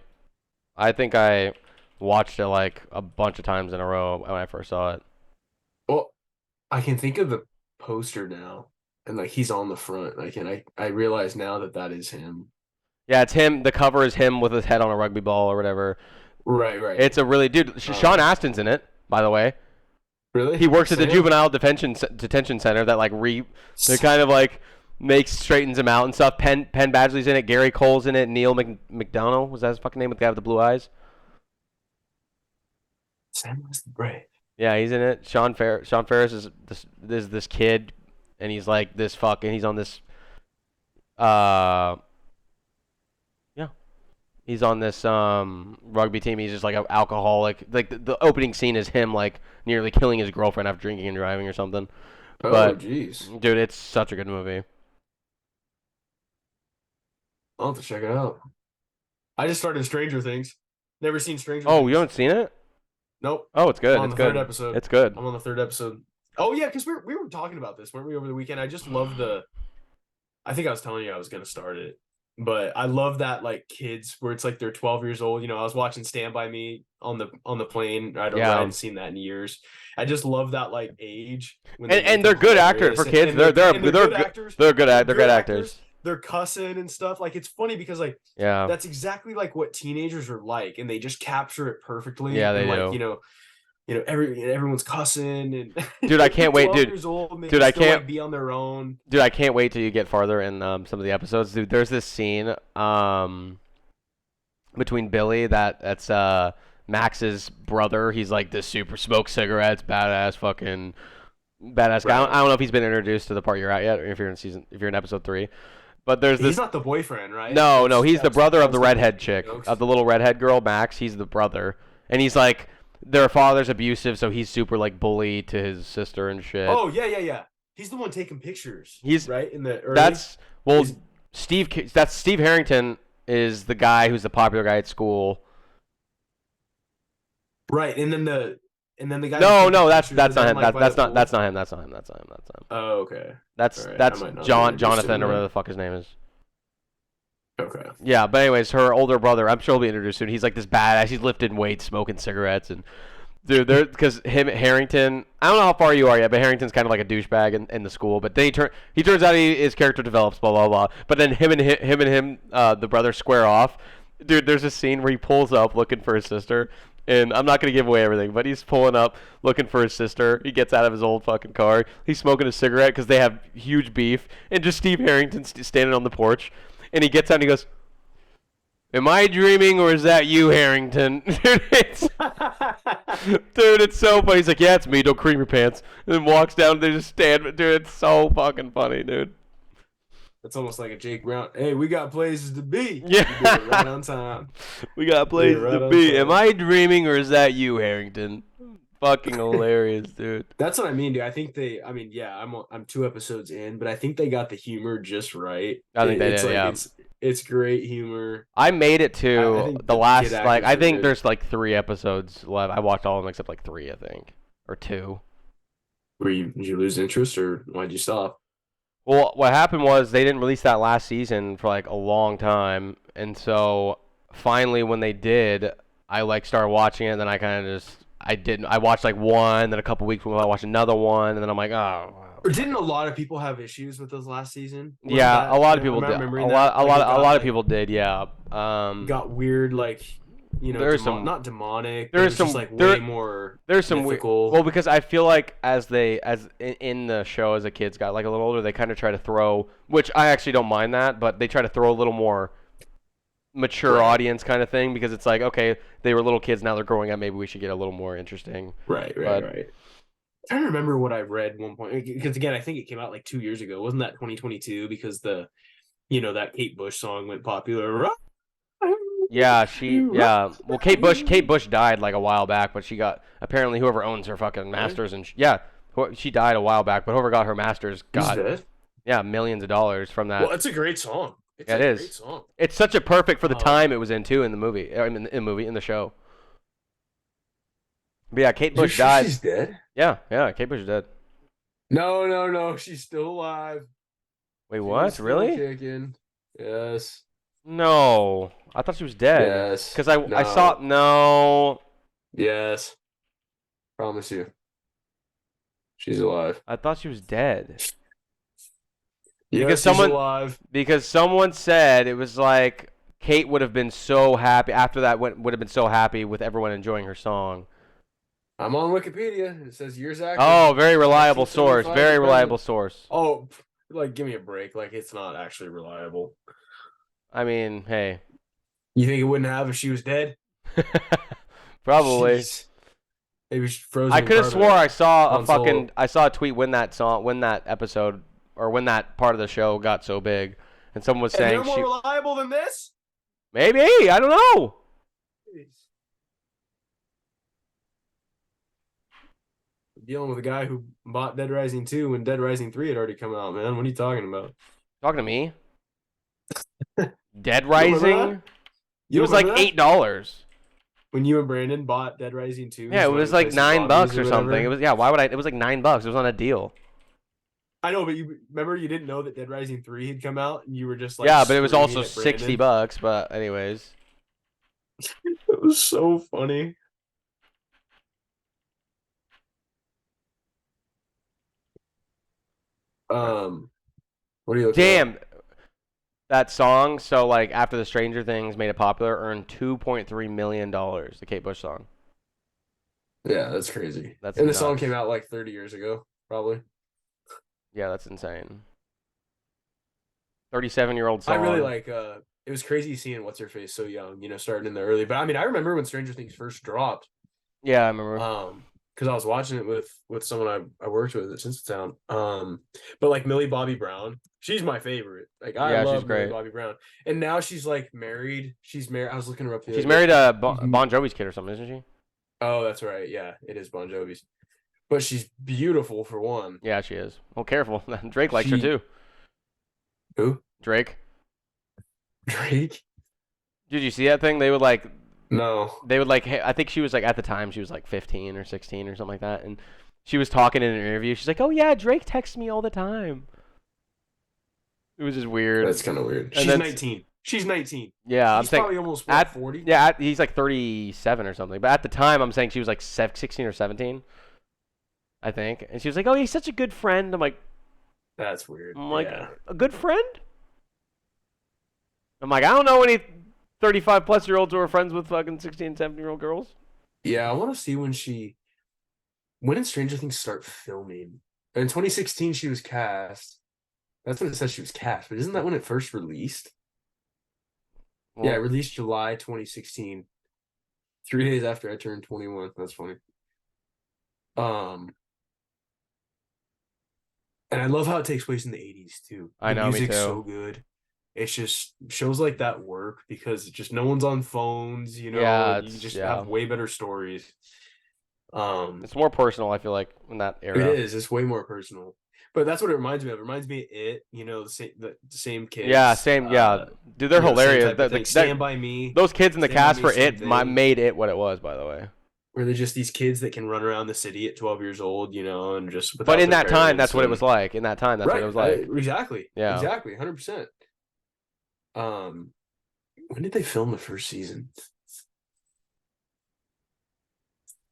I think I watched it like a bunch of times in a row when I first saw it. Well, I can think of the poster now, and like he's on the front. I realize now that is him. Yeah, it's him. The cover is him with his head on a rugby ball or whatever. Right. It's a really Sean Astin's in it, by the way. Really? He works at the juvenile detention center that kind of like straightens him out and stuff. Penn Badgley's in it. Gary Cole's in it. Neil McDonough, was that his fucking name, with the guy with the blue eyes? Sam was the brave. Yeah, he's in it. Sean Ferris is this kid, and he's like this fucking. He's on this. He's on this rugby team. He's just like an alcoholic. Like the opening scene is him like nearly killing his girlfriend after drinking and driving or something. Oh, but jeez, dude, it's such a good movie. I'll have to check it out. I just started Stranger Things. Never seen Stranger Things. Oh, you haven't seen it? Nope. Oh, it's I'm good. on It's the third good. episode. It's good. I'm on the third episode. Oh yeah, because we were talking about this, weren't we, over the weekend? I just love the. I think I was telling you I was gonna start it, but I love that like kids where it's like they're 12 years old. I was watching Stand by Me on the plane. I don't. I Yeah. hadn't seen that in years. I just love that like age when they And make them they're good actors hilarious, for kids. and they're good Good. actors. They're good actors. They're cussing and stuff. Like it's funny because like Yeah. that's exactly like what teenagers are like, and they just capture it perfectly. Yeah, they And like do. everyone's cussing and Dude, I can't wait, 12 dude. years old, and they Dude, can I still can't. like be on their own. Dude, I can't wait till you get farther in some of the episodes. Dude, there's this scene between Billy that's Max's brother. He's like this super smoke cigarettes, badass fucking badass guy. Right. I don't know if he's been introduced to the part you're at yet, or if you're in episode 3. But there's He's this. not the boyfriend, right? No, he's the brother of the thinking redhead chick, jokes. of the little redhead girl, Max. He's the brother, and he's like their father's abusive, so he's super like bully to his sister and shit. Oh yeah. He's the one taking pictures. He's right in the early. That's well, He's- That's Steve Harrington is the guy who's the popular guy at school. right, and then the guy. No, that's pictures not of them, him. like, by That's the not pool. that's not him. That's not him. That's not him. That's not him. Oh, okay. That's All right, that's I might not be Jonathan interested or in whatever that. the fuck his name is. Okay. Yeah, but anyways, her older brother, I'm sure he'll be introduced soon. He's like this badass. He's lifting weights, smoking cigarettes, and dude, because Harrington. I don't know how far you are yet, but Harrington's kind of like a douchebag in the school. But then he turns out his character develops, blah blah blah. But then him, the brother square off. Dude, there's a scene where he pulls up looking for his sister. And I'm not going to give away everything, but he's pulling up looking for his sister. He gets out of his old fucking car. He's smoking a cigarette because they have huge beef. And just Steve Harrington's standing on the porch. And he gets out and he goes, "Am I dreaming or is that you, Harrington?" Dude, it's so funny. He's like, "Yeah, it's me. Don't cream your pants." And then walks down. They just stand. Dude, it's so fucking funny, dude. It's almost like a Jake Brown. Hey, we got places to be. Yeah. You did it right on time. We got places right to on be. time. Am I dreaming or is that you, Harrington? Fucking hilarious, dude. That's what I mean, dude. I think they. I mean, yeah, I'm 2 episodes in, but I think they got the humor just right. I think they it's did, like, yeah. It's great humor. I made it I to think the the last, kid like, actors I are think good. there's like 3 episodes left. I watched all of them except like 3, I think. Or 2. Did you lose interest, or why'd you stop? Well, what happened was they didn't release that last season for like a long time, and so finally when they did, I like started watching it, and then I kind of just I didn't. I watched like one, then a couple weeks when I watched another one, and then I'm like, oh. Or didn't a lot of people have issues with those last season? Yeah, a lot of people did. A lot of people did. Yeah. Got weird, like there's some not demonic. there's There's some like there, way more. there's some mythical. well, because I feel like as in the show as the kids got like a little older, they kind of try to throw, which I actually don't mind that, but they try to throw a little more mature audience kind of thing, because it's like, okay, they were little kids, now they're growing up, maybe we should get a little more interesting. Right. I'm trying to remember what I read at one point, because again, I think it came out like 2 years ago. Wasn't that 2022? Because that Kate Bush song went popular. Yeah, well, Kate Bush died like a while back, but she got, apparently whoever owns her fucking masters, and she died a while back, but whoever got her masters got millions of dollars from that. Well, it's a great song. It's it is. Great song. It's such a perfect for the time it was in too, in the movie. In the show. But yeah, Kate Bush died. She's dead? Yeah, Kate Bush is dead. No. She's still alive. Wait, what? Still Really? kicking. Yes. No, I thought she was dead. Yes. Because I saw no. Yes. Promise you. She's alive. I thought she was dead. Yeah, because she's alive. Because someone said it was like Kate would have been so happy after that. Would have been so happy with everyone enjoying her song. I'm on Wikipedia. It says years active. Oh, very reliable source. Very reliable source. Oh, like give me a break. Like it's not actually reliable. I mean, hey. You think it wouldn't have if she was dead? Probably. Jeez. Maybe she's frozen. I could have swore I saw a tweet when that episode or when that part of the show got so big, and someone was saying they're more reliable than this. Maybe, I don't know. Jeez. Dealing with a guy who bought Dead Rising 2 when Dead Rising 3 had already come out, man. What are you talking about? Talking to me? Dead Rising? It was like $8. $8. when you and Brandon bought Dead Rising 2, Yeah, is it the one was you like placed at $9 Bobby's or or something. It whatever. was yeah. Why would I? It was like $9. It was on a deal. I know, but you remember you didn't know that Dead Rising 3 had come out, and you were just like Yeah, but it was screaming also at Brandon. $60. But anyways, It was so funny. Um, what are you looking up? damn that song. So like after the Stranger Things made it popular, earned $2.3 million. The Kate Bush song. Yeah, that's crazy. That's And the song came nuts. out like 30 years ago, probably. Yeah, that's insane. 37-year-old I really song. like it was crazy seeing what's her face so young, starting in the early. But I mean, I remember when Stranger Things first dropped, Yeah, I remember. because I was watching it with someone I worked with at Tinseltown. But like Millie Bobby Brown, she's my favorite. Like I Yeah, she's love Millie great. Bobby Brown. And now she's like married. She's married. I was looking her up the She's other day. married to Mhm. Bon Jovi's kid or something, isn't she? Oh, that's right. Yeah, it is Bon Jovi's. But she's beautiful for one. Yeah, she is. Well, careful. Drake likes her She too. who? Drake. Drake? Did you see that thing? No. They would like. I think she was like at the time she was like 15 or 16 or something like that, and she was talking in an interview. She's like, "Oh yeah, Drake texts me all the time." It was just weird. That's kind of weird. And She's then 19. She's 19. yeah, I'm He's saying probably almost what, at 40? yeah he's like 37 or something. But at the time, I'm saying she was like 16 or 17, I think. And she was like, "Oh, he's such a good friend." That's weird. I'm like, Yeah. a good friend? I'm like, I don't know any 35 plus year olds who are friends with fucking 16, 17-year-old girls. Yeah, I want to see when did Stranger Things start filming? In 2016 she was cast. That's when it says she was cast, but isn't that when it first released? Yeah, it Well, released July 2016, 3 days after I turned 21. That's funny. Um, and I love how it takes place in the 80s too. I The know, me music's too. so good. It's just shows like that work because just no one's on phones, Yeah, and you it's just yeah, have way better stories. Um, it's more personal. I feel like in that it era. is. It's way more personal. But that's what it reminds me of. It reminds me of the same Yeah, kids, same. Yeah, dude, they're same hilarious. type of thing. Stand by Me. Those kids in the Stand by cast Me, for same it thing. made it what it was. By the way, Where they're just these kids that can run around the city at 12 years old, and just but without in their that time, that's parents what it was and like. In that time, that's what it right, was like. exactly, Yeah. exactly, 100%. Um, when did they film the first season?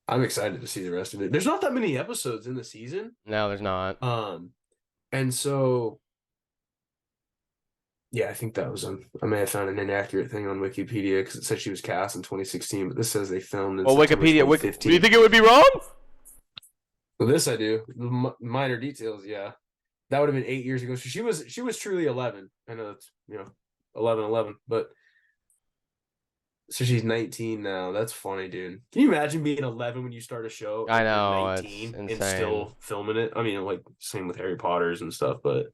I'm excited to see the rest of it. There's not that many episodes in the season. No, there's not. And so yeah, I think that was I may have found an inaccurate thing on Wikipedia because it said she was cast in 2016, but this says they filmed in Well, September Wikipedia. Do you 2015. think it would be wrong? Well, this I do. The minor details, yeah. That would have been 8 years ago. So she was truly 11. I know it's 11, but so she's 19 now. That's funny, dude. Can you imagine being 11 when you start a show I and you're know, it's 19 and insane. still filming it? I mean, like same with Harry Potter's and stuff, but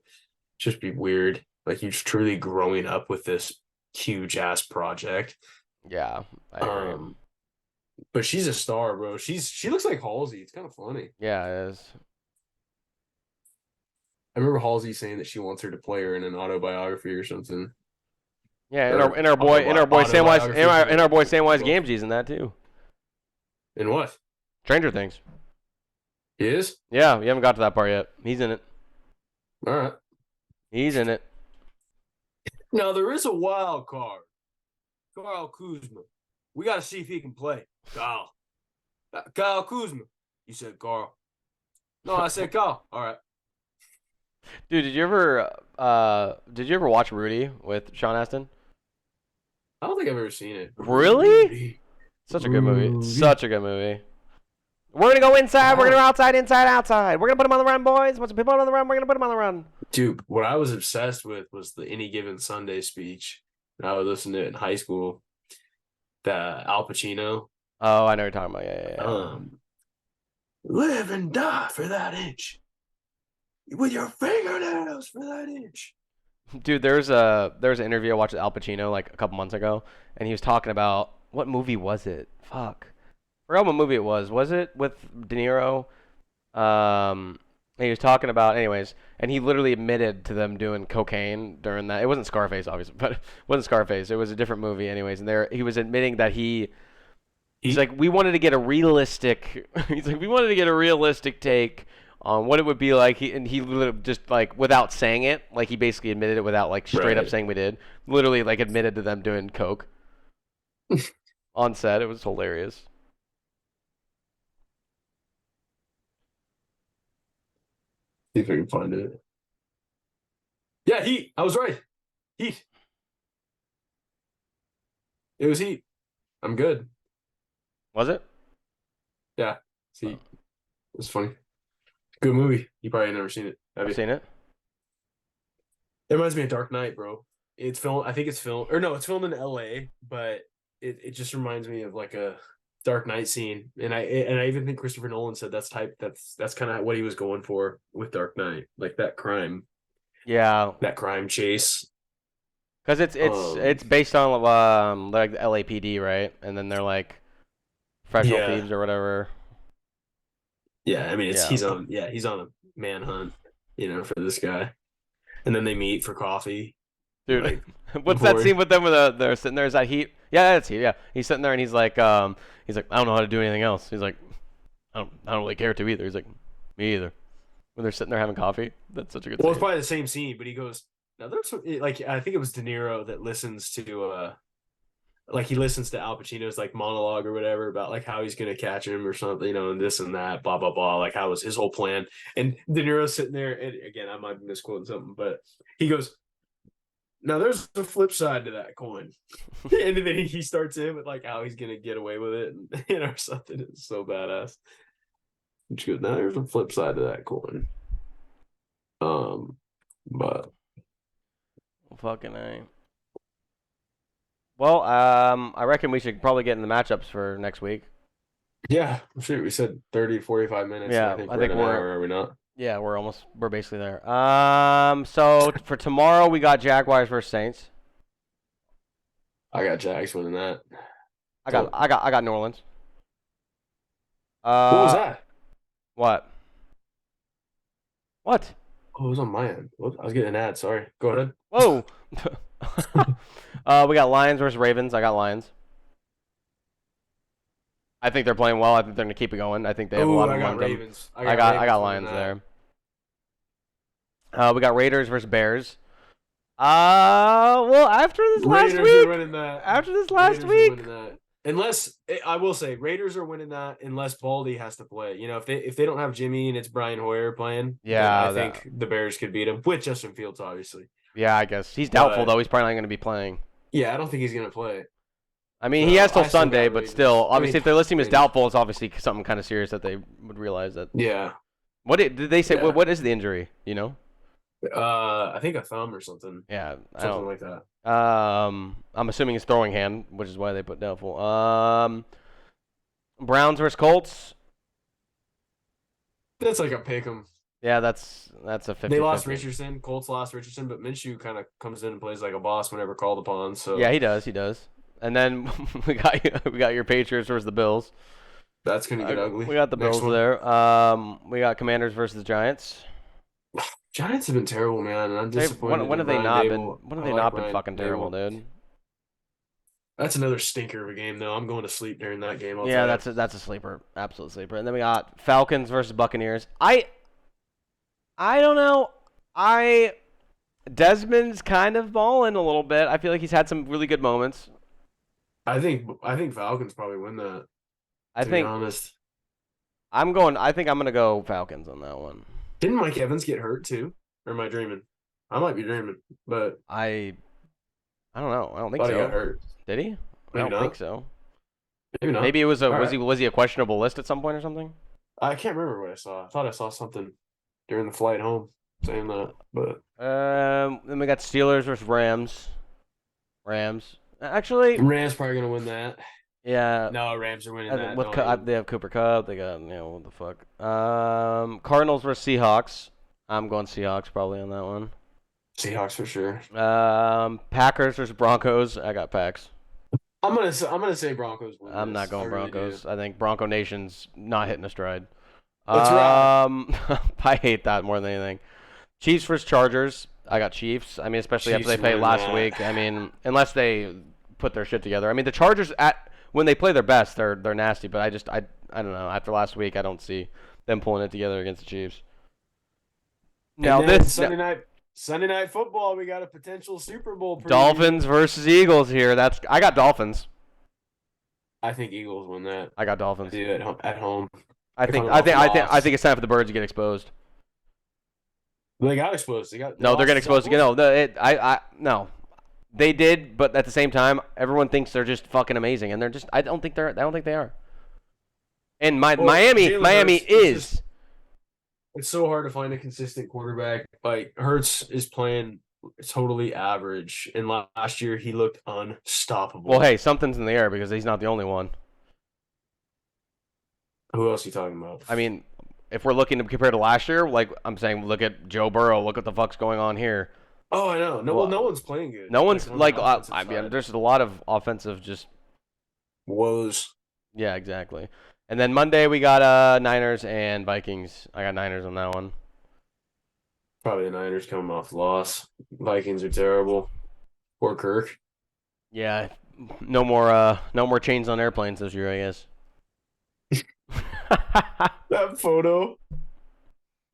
just be weird. Like you're truly growing up with this huge ass project. Yeah, I agree. Um, but she's a star, bro. She looks like Halsey. It's kind of funny. Yeah, it is. I remember Halsey saying that she wants her to play her in an autobiography or something. Yeah, Or and our boy autobiography for and our boy the Samwise book. Gamgee's in that too. In what? Stranger Things. He is? Yeah, we haven't got to that part yet. He's in it. All right. He's in it. Now there is a wild card. Carl Kuzma. We got to see if he can play. Kyle. Kyle Kuzma. You said Carl. No, I said Kyle. All right. Dude, did you ever watch Rudy with Sean Astin? I don't think I've ever seen it. Really? Such a good movie. Rudy. Such a good movie. We're gonna go inside. We're gonna go outside, inside, outside. We're gonna put them on the run, boys. Want some people on the run? We're gonna put them on the run. Dude, what I was obsessed with was the Any Given Sunday speech. I would listen to it in high school. The Al Pacino. Oh, I know what you're talking about. Yeah. Live and die for that inch. With your fingernails for that inch. Dude, there's an interview I watched with Al Pacino like a couple months ago, and he was talking about what movie was it? Fuck, I forgot what movie it was. Was it with De Niro? He was talking about anyways, and he literally admitted to them doing cocaine during that. It wasn't Scarface, obviously, but it wasn't Scarface. It was a different movie, anyways. And there he was admitting that he He's Heat. like, we wanted to get a realistic. He's like, we wanted to get a realistic take on what it would be like. He literally just like without saying it, like he basically admitted it without like straight up Right. saying we did. Literally like admitted to them doing coke on set. It was hilarious. See if I can find it. Yeah, Heat. I was right. Heat. It was Heat. I'm good. Was it? Yeah. See, it was funny. Good movie. You probably ain't never seen it. Have I've you? seen it. It reminds me of Dark Knight, bro. It's filmed. I think it's filmed, or no, it's filmed in L.A. But it just reminds me of like a Dark Knight scene, and I even think Christopher Nolan said that's kind of what he was going for with Dark Knight, like Yeah, that crime chase. because it's based on like the LAPD, right? And then they're like professional Yeah, thieves or whatever. yeah. I mean, Yeah, he's on a manhunt, for this guy, and then they meet for coffee, dude. like What's that before. scene with them where they're sitting there? Is that Heat? Yeah, that's Heat. Yeah, he's sitting there and he's like, I don't know how to do anything else. He's like, I don't really care to either. He's like, me either. When they're sitting there having coffee, that's such a good Well, it's scene. probably the same scene, but he goes, now like I think it was De Niro that listens to like he listens to Al Pacino's like monologue or whatever about like how he's gonna catch him or something, and this and that, blah blah blah. Like how was his whole plan? And De Niro's sitting there, and again, I might be misquoting something, but he goes, "Now there's a flip side to that coin," and then he starts in with like how he's gonna get away with it, and or something. It's so badass. And she goes, "Now there's a flip side to that coin." But Fucking A. Well, I reckon we should probably get in the matchups for next week. yeah, shoot, we said 30, 45 minutes. Yeah, I think I we're at think an we're hour, are we not? yeah, we're basically there. So for tomorrow we got Jaguars versus Saints. I got Jags winning that. I got New Orleans. What was Uh, that? what? What? Oh, it was on my end. Whoops, I was getting an ad. Sorry. Go ahead. Whoa. We got Lions versus Ravens. I got Lions. I think they're playing well. I think they're gonna keep it going. I think they have a Oh, lot of I got momentum. Ravens. I got Lions there. We got Raiders versus Bears. Well, after this last Raiders are week, winning that. after this last Raiders are week, winning that. Unless I will say Raiders are winning that unless Baldy has to play. If they don't have Jimmy and it's Brian Hoyer playing, then yeah, I think the Bears could beat him with Justin Fields, obviously. yeah, I guess he's doubtful But though. He's probably not going to be playing. yeah, I don't think he's gonna play. I mean, So he has till I still Sunday, got but Ravens. still, I obviously, mean, if they're listing him as Ravens. doubtful, it's obviously something kind of serious that they would realize that. Yeah. Did they say? Yeah. What is the injury? You know? I think a thumb or something. Yeah, I Something don't. like that. I'm assuming it's throwing hand, which is why they put doubtful. Browns versus Colts. That's like a pick 'em. Yeah, that's a 50. They lost Richardson. Colts lost Richardson, but Minshew kind of comes in and plays like a boss whenever called upon. So Yeah, he does. He does. And then we got your Patriots versus the Bills. that's gonna get ugly. We got the Next Bills one. there. We got Commanders versus the Giants. Giants have been terrible, man, and I'm disappointed. When have in they Brian not Dable. been? When have I they like not been Brian fucking terrible, Dable. dude? That's another stinker of a game, though. I'm going to sleep during that game. Yeah, that's a sleeper, absolute sleeper. And then we got Falcons versus Buccaneers. I don't know. Desmond's kind of balling a little bit. I feel like he's had some really good moments. I think Falcons probably win that. I To think be honest, I think I'm gonna go Falcons on that one. didn't Mike Evans get hurt too? Or am I dreaming? I might be dreaming, but I don't know. I don't think thought he got so. hurt. Did he? I Maybe don't think not. so. Maybe not. Maybe it was All was right. he a questionable list at some point or something? I can't remember what I saw. I thought I saw something during the flight home saying that, but Then we got Steelers versus Rams. Rams. Actually, Rams probably gonna win that. yeah. No, Rams are winning that. They have Cooper Kupp. They got what the fuck. Cardinals versus Seahawks. I'm going Seahawks probably on that one. Seahawks for sure. Packers versus Broncos. I got Packs. I'm gonna say Broncos win. I'm not this. going I really Broncos. do. I think Bronco Nation's not hitting a stride. Let's ride. I hate that more than anything. Chiefs versus Chargers. I got Chiefs. I mean, especially after Chiefs they played win last that. week. I mean, unless they put their shit together. I mean, the Chargers when they play their best, they're nasty. But I don't know. After last week, I don't see them pulling it together against the Chiefs. Now And then this Sunday night football, we got a potential Super Bowl preview. Dolphins versus Eagles here. I got Dolphins. I think Eagles win that. I got Dolphins. Do at home. I think it's time for the Birds to get exposed. They got exposed. No, they're getting exposed again. No. They did, but at the same time, everyone thinks they're just fucking amazing, and they're just. I don't think they are. And Miami is. It's so hard to find a consistent quarterback. Like Hurts is playing totally average, and last year he looked unstoppable. Well, hey, something's in the air because he's not the only one. Who else are you talking about? I mean, if we're looking to compare to last year, like I'm saying, look at Joe Burrow. Look what the fuck's going on here. Oh, I know. No one's playing good. No one's I mean, there's a lot of offensive just woes. Yeah, exactly. And then Monday we got Niners and Vikings. I got Niners on that one. Probably the Niners coming off loss. Vikings are terrible. Poor Kirk. Yeah, no more chains on airplanes this year, I guess. That photo.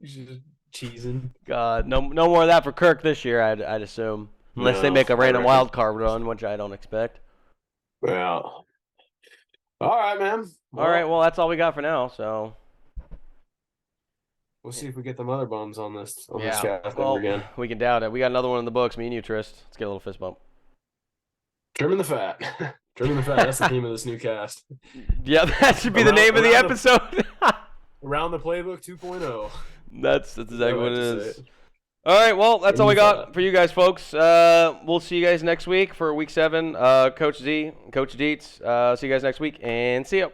He's just cheesing. God, no more of that for Kirk this year, I'd assume. Unless they make a random wild card run, which I don't expect. Well. All right, man. All right, well, that's all we got for now, so. We'll see if we get them other bums on this cast again. We can doubt it. We got another one in the books, me and you, Trist. Let's get a little fist bump. Trimming the fat. Trimming the fat. That's the theme of this new cast. Yeah, that should be the name of the episode. Around the Playbook 2.0. That's exactly what it is. All right, well, that's all we got for you guys, folks. We'll see you guys next week for Week 7. Coach Z, Coach Deets. See you guys next week, and see you.